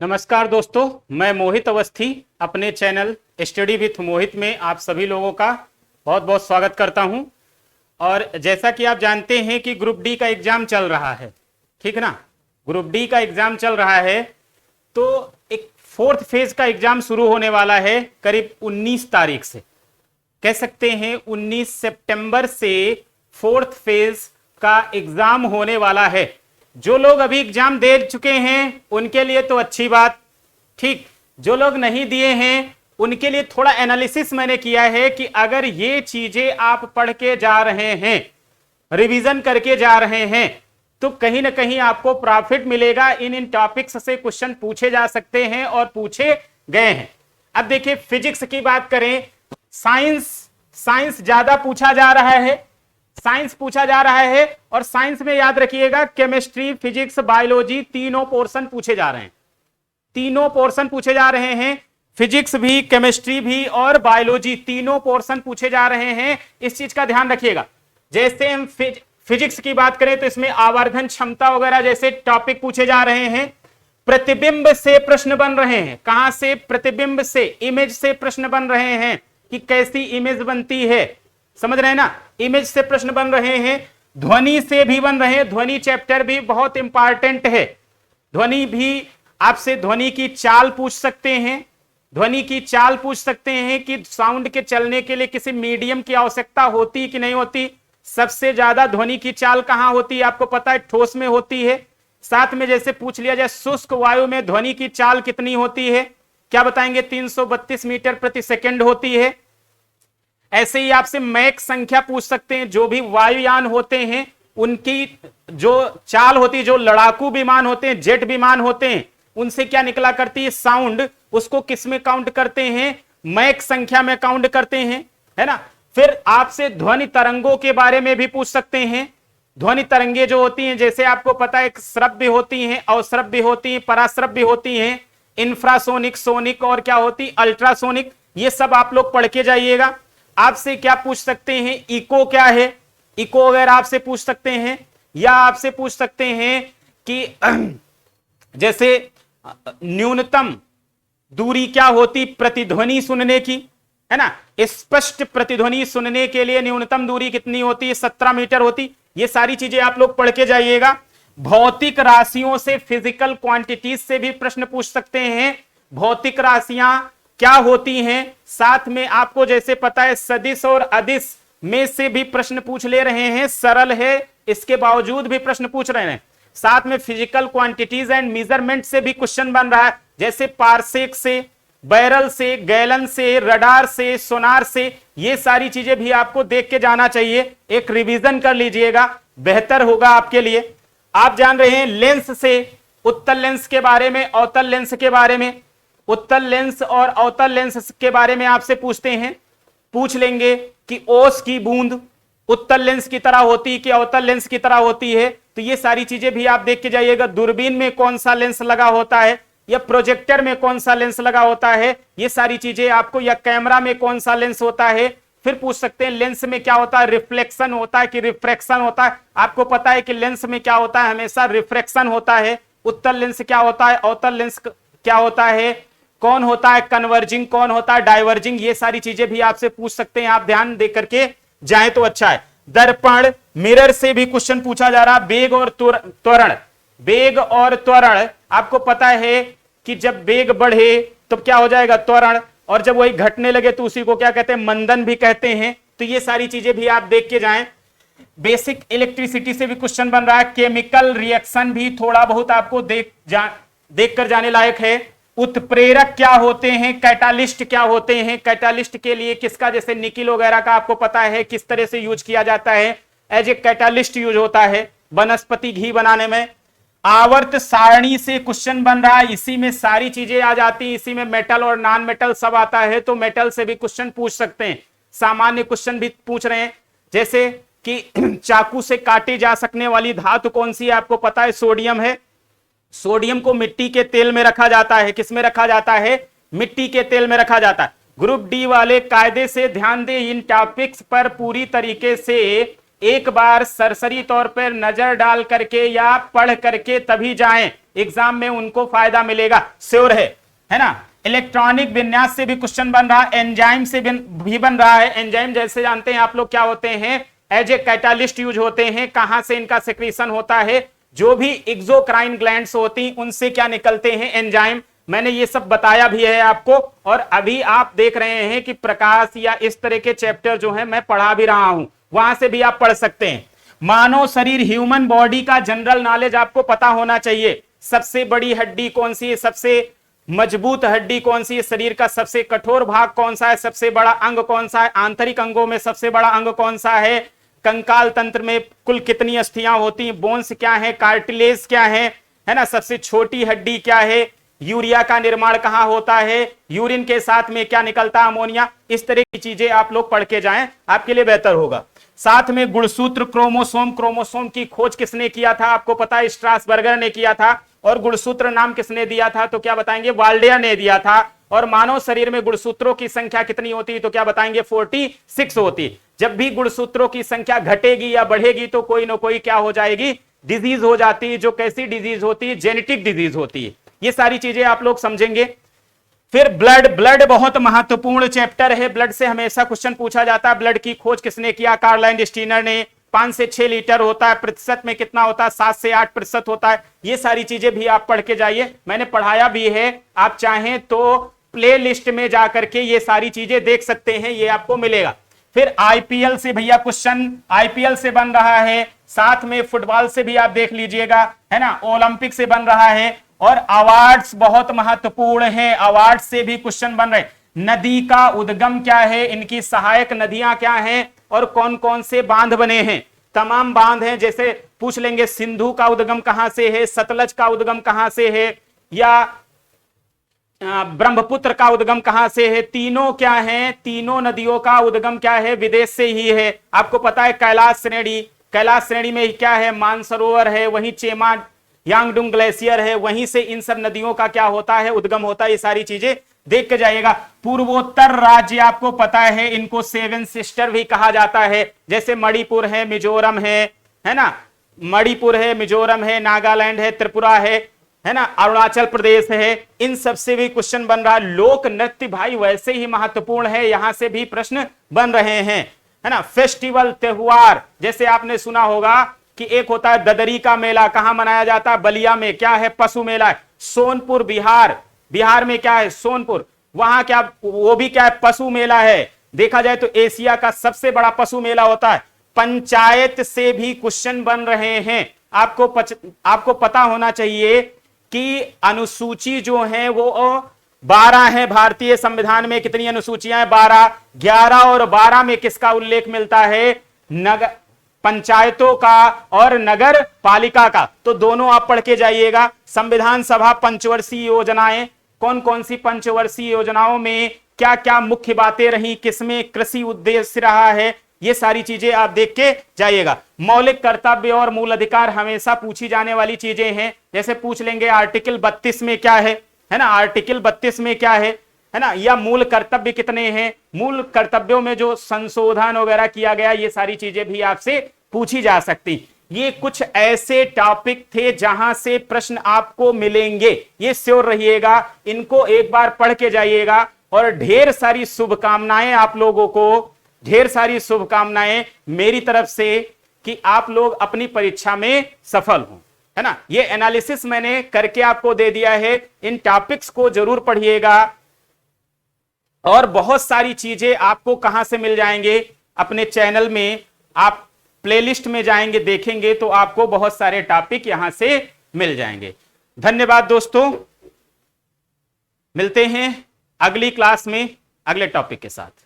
नमस्कार दोस्तों, मैं मोहित अवस्थी अपने चैनल स्टडी विथ मोहित में आप सभी लोगों का बहुत बहुत स्वागत करता हूं। और जैसा कि आप जानते हैं कि ग्रुप डी का एग्जाम चल रहा है, ठीक ना। ग्रुप डी का एग्जाम चल रहा है तो एक फोर्थ फेज का एग्जाम शुरू होने वाला है करीब 19 तारीख से। कह सकते हैं 19 सितंबर से फोर्थ फेज का एग्जाम होने वाला है। जो लोग अभी एग्जाम दे चुके हैं उनके लिए तो अच्छी बात, ठीक। जो लोग नहीं दिए हैं उनके लिए थोड़ा एनालिसिस मैंने किया है कि अगर ये चीजें आप पढ़ के जा रहे हैं, रिवीजन करके जा रहे हैं, तो कहीं ना कहीं आपको प्रॉफिट मिलेगा। इन टॉपिक्स से क्वेश्चन पूछे जा सकते हैं और पूछे गए हैं। अब देखिए, फिजिक्स की बात करें, साइंस ज्यादा पूछा जा रहा है, साइंस पूछा जा रहा है। और साइंस में याद रखिएगा केमिस्ट्री, फिजिक्स, बायोलॉजी तीनों पोर्शन पूछे जा रहे हैं। तीनों पोर्शन पूछे जा रहे हैं, फिजिक्स भी, केमिस्ट्री भी और बायोलॉजी तीनों पोर्शन पूछे जा रहे हैं। इस चीज का ध्यान रखिएगा। जैसे हम फिजिक्स की बात करें तो इसमें आवर्धन क्षमता वगैरह जैसे टॉपिक पूछे जा रहे हैं। प्रतिबिंब से प्रश्न बन रहे हैं। कहां से? प्रतिबिंब से, इमेज से प्रश्न बन रहे हैं कि कैसी इमेज बनती है, समझ रहे हैं ना। इमेज से प्रश्न बन रहे हैं, ध्वनि से भी बन रहे हैं। ध्वनि चैप्टर भी बहुत इंपॉर्टेंट है। ध्वनि भी आपसे ध्वनि की चाल पूछ सकते हैं। ध्वनि की चाल पूछ सकते हैं कि साउंड के चलने के लिए किसी मीडियम की आवश्यकता होती कि नहीं होती। सबसे ज्यादा ध्वनि की चाल कहां होती है आपको पता है? ठोस में होती है। साथ में जैसे पूछ लिया जाए शुष्क वायु में ध्वनि की चाल कितनी होती है, क्या बताएंगे? 332 मीटर प्रति सेकेंड होती है। ऐसे ही आपसे मैक संख्या पूछ सकते हैं। जो भी वायुयान होते हैं उनकी जो चाल होती है, जो लड़ाकू विमान होते हैं, जेट विमान होते हैं, उनसे क्या निकला करती है? साउंड। उसको किस में काउंट करते हैं? मैक संख्या में काउंट करते हैं, है ना। फिर आपसे ध्वनि तरंगों के बारे में भी पूछ सकते हैं। ध्वनि तरंगे जो होती हैं, जैसे आपको पता है श्रव्य होती हैं, अवश्रव्य होती हैं, पराश्रव्य होती हैं, इंफ्रासोनिक, सोनिक और क्या होती? अल्ट्रासोनिक। ये सब आप लोग पढ़ के जाइएगा। आपसे क्या पूछ सकते हैं? इको क्या है? इको अगर आपसे पूछ सकते हैं, या आपसे पूछ सकते हैं कि जैसे न्यूनतम दूरी क्या होती प्रतिध्वनि सुनने की, है ना। स्पष्ट प्रतिध्वनि सुनने के लिए न्यूनतम दूरी कितनी होती है? 17 मीटर होती। ये सारी चीजें आप लोग पढ़ के जाइएगा। भौतिक राशियों से, फिजिकल क्वांटिटीज से भी प्रश्न पूछ सकते हैं। भौतिक राशियां क्या होती हैं? साथ में आपको जैसे पता है सदिश और अदिश में से भी प्रश्न पूछ ले रहे हैं। सरल है, इसके बावजूद भी प्रश्न पूछ रहे हैं। साथ में फिजिकल क्वांटिटीज एंड मेजरमेंट से भी क्वेश्चन बन रहा है, जैसे पारसेक से, बैरल से, गैलन से, रडार से, सोनार से। ये सारी चीजें भी आपको देख के जाना चाहिए। एक रिवीजन कर लीजिएगा, बेहतर होगा आपके लिए। आप जान रहे हैं लेंस से, उत्तल लेंस के बारे में, अवतल लेंस के बारे में। उत्तल लेंस और अवतल लेंस के बारे में आपसे पूछते हैं, पूछ लेंगे कि ओस की बूंद उत्तल लेंस की तरह होती है कि अवतल लेंस की तरह होती है। तो ये सारी चीजें भी आप देख के जाइएगा। दूरबीन में कौन सा लेंस लगा होता है, या प्रोजेक्टर में कौन सा लेंस लगा होता है, ये सारी चीजें आपको, या कैमरा में कौन सा लेंस होता है। फिर पूछ सकते हैं लेंस में क्या होता है? रिफ्लेक्शन होता है कि रिफ्रैक्शन होता है। आपको पता है कि लेंस में क्या होता है? हमेशा रिफ्रैक्शन होता है। उत्तल लेंस क्या होता है? अवतल लेंस क्या होता है? कौन होता है कन्वर्जिंग, कौन होता है डाइवर्जिंग? ये सारी चीजें भी आपसे पूछ सकते हैं। आप ध्यान दे करके जाए तो अच्छा है। दर्पण, मिरर से भी क्वेश्चन पूछा जा रहा। वेग और त्वरण, वेग और त्वरण आपको पता है कि जब वेग बढ़े तो क्या हो जाएगा? त्वरण। और जब वही घटने लगे तो उसी को क्या कहते हैं? मंदन भी कहते हैं। तो ये सारी चीजें भी आप देख के जाएं। बेसिक इलेक्ट्रिसिटी से भी क्वेश्चन बन रहा है। केमिकल रिएक्शन भी थोड़ा बहुत आपको देख कर जाने लायक है। उत्प्रेरक क्या होते हैं? कैटालिस्ट क्या होते हैं? कैटालिस्ट के लिए किसका, जैसे निकिल वगैरह का आपको पता है किस तरह से यूज किया जाता है। एज ए कैटालिस्ट यूज होता है वनस्पति घी बनाने में। आवर्त सारणी से क्वेश्चन बन रहा है, इसी में सारी चीजें आ जाती है। इसी में मेटल और नॉन मेटल सब आता है, तो मेटल से भी क्वेश्चन पूछ सकते हैं। सामान्य क्वेश्चन भी पूछ रहे हैं, जैसे कि चाकू से काटी जा सकने वाली धातु कौन सी है? आपको पता है सोडियम है। सोडियम को मिट्टी के तेल में रखा जाता है। किस में रखा जाता है? मिट्टी के तेल में रखा जाता है। ग्रुप डी वाले कायदे से ध्यान दें, इन टॉपिक्स पर पूरी तरीके से एक बार सरसरी तौर पर नजर डाल करके या पढ़ करके तभी जाएं, एग्जाम में उनको फायदा मिलेगा, श्योर है ना। इलेक्ट्रॉनिक विन्यास से भी क्वेश्चन बन रहा है, एंजाइम से भी बन रहा है। एंजाइम जैसे जानते हैं आप लोग क्या होते हैं, एज ए कैटालिस्ट यूज होते हैं। कहां से इनका सेक्रेशन होता है, जो भी एक्सोक्राइन ग्लैंड्स होती उनसे क्या निकलते हैं, एंजाइम। मैंने ये सब बताया भी है आपको, और अभी आप देख रहे हैं कि प्रकाश या इस तरह के चैप्टर जो है मैं पढ़ा भी रहा हूं, वहां से भी आप पढ़ सकते हैं। मानव शरीर, ह्यूमन बॉडी का जनरल नॉलेज आपको पता होना चाहिए। सबसे बड़ी हड्डी कौन सी है, सबसे मजबूत हड्डी कौन सी है, शरीर का सबसे कठोर भाग कौन सा है, सबसे बड़ा अंग कौन सा है, आंतरिक अंगों में सबसे बड़ा अंग कौन सा है, कंकाल तंत्र में कुल कितनी अस्थियां होती हैं, बोन्स क्या है, कार्टिलेज क्या है ना, सबसे छोटी हड्डी क्या है, यूरिया का निर्माण कहां होता है, यूरिन के साथ में क्या निकलता है, अमोनिया। इस तरह की चीजें आप लोग पढ़ के जाएं, आपके लिए बेहतर होगा। साथ में गुणसूत्र, क्रोमोसोम की खोज किसने किया था, आपको पता है स्ट्रासबर्गर ने किया था। और गुणसूत्र नाम किसने दिया था, तो क्या बताएंगे, वाल्डेयर ने दिया था। और मानव शरीर में गुणसूत्रों की संख्या कितनी होती है, तो क्या बताएंगे, 46 होती। जब भी गुणसूत्रों की संख्या घटेगी या बढ़ेगी तो कोई ना कोई क्या हो जाएगी, डिजीज हो जाती है। जो कैसी डिजीज होती है, जेनेटिक डिजीज होती है। ये सारी चीजें आप लोग समझेंगे। फिर ब्लड बहुत महत्वपूर्ण चैप्टर है। ब्लड से हमेशा क्वेश्चन पूछा जाता है। ब्लड की खोज किसने किया, कार्ल लैंड स्टीनर ने। 5 से 6 लीटर होता है, प्रतिशत में कितना होता है, 7 से 8% होता है। ये सारी चीजें भी आप पढ़ के जाइए, मैंने पढ़ाया भी है। आप चाहें तो प्ले लिस्ट में जाकर के ये सारी चीजें देख सकते हैं, ये आपको मिलेगा। फिर आईपीएल से भैया क्वेश्चन आईपीएल से बन रहा है, साथ में फुटबॉल से भी आप देख लीजिएगा, है ना, ओलंपिक से बन रहा है। और अवार्ड्स बहुत महत्वपूर्ण है, अवार्ड से भी क्वेश्चन बन रहे। नदी का उद्गम क्या है, इनकी सहायक नदियां क्या हैं, और कौन कौन से बांध बने हैं। तमाम बांध हैं, जैसे पूछ लेंगे सिंधु का उद्गम कहां से है, सतलज का उद्गम कहां से है, या ब्रह्मपुत्र का उद्गम कहां से है। तीनों क्या हैं, तीनों नदियों का उद्गम क्या है, विदेश से ही है। आपको पता है कैलाश श्रेणी में क्या है, मानसरोवर है, वहीं चेमा यांगडुंग ग्लेशियर है, वहीं से इन सब नदियों का क्या होता है, उद्गम होता है। ये सारी चीजें देख के जाइएगा। पूर्वोत्तर राज्य आपको पता है, इनको 7 सिस्टर भी कहा जाता है। जैसे मणिपुर है, मिजोरम है ना, मणिपुर है, मिजोरम है, नागालैंड है, त्रिपुरा है ना, अरुणाचल प्रदेश है। इन सब से भी क्वेश्चन बन रहा है। लोक नृत्य भाई वैसे ही महत्वपूर्ण है, यहां से भी प्रश्न बन रहे हैं, है ना। फेस्टिवल, त्योहार, जैसे आपने सुना होगा कि एक होता है ददरी का मेला, कहां मनाया जाता है, बलिया में, क्या है, पशु मेला है। सोनपुर बिहार में क्या है, सोनपुर, वहां क्या, वो भी क्या है, पशु मेला है। देखा जाए तो एशिया का सबसे बड़ा पशु मेला होता है। पंचायत से भी क्वेश्चन बन रहे हैं। आपको पता होना चाहिए कि अनुसूची जो है वो 12 है। भारतीय संविधान में कितनी अनुसूचियां हैं, 12। 11 और 12 में किसका उल्लेख मिलता है, नगर पंचायतों का और नगर पालिका का। तो दोनों आप पढ़ के जाइएगा। संविधान सभा पंचवर्षीय योजनाएं, कौन कौन सी पंचवर्षीय योजनाओं में क्या क्या मुख्य बातें रही, किसमें कृषि उद्देश्य रहा है, ये सारी चीजें आप देख के जाइएगा। मौलिक कर्तव्य और मूल अधिकार हमेशा पूछी जाने वाली चीजें हैं। जैसे पूछ लेंगे आर्टिकल 32 में क्या है ना, आर्टिकल 32 में क्या है ना, या मूल कर्तव्य कितने हैं, मूल कर्तव्यों में जो संशोधन वगैरह किया गया, ये सारी चीजें भी आपसे पूछी जा सकती। ये कुछ ऐसे टॉपिक थे जहां से प्रश्न आपको मिलेंगे, ये श्योर रहिएगा। इनको एक बार पढ़ के जाइएगा। और ढेर सारी शुभकामनाएं आप लोगों को, ढेर सारी शुभकामनाएं मेरी तरफ से कि आप लोग अपनी परीक्षा में सफल हों, है ना। ये एनालिसिस मैंने करके आपको दे दिया है। इन टॉपिक्स को जरूर पढ़िएगा। और बहुत सारी चीजें आपको कहां से मिल जाएंगे, अपने चैनल में आप प्लेलिस्ट में जाएंगे, देखेंगे तो आपको बहुत सारे टॉपिक यहां से मिल जाएंगे। धन्यवाद दोस्तों, मिलते हैं अगली क्लास में अगले टॉपिक के साथ।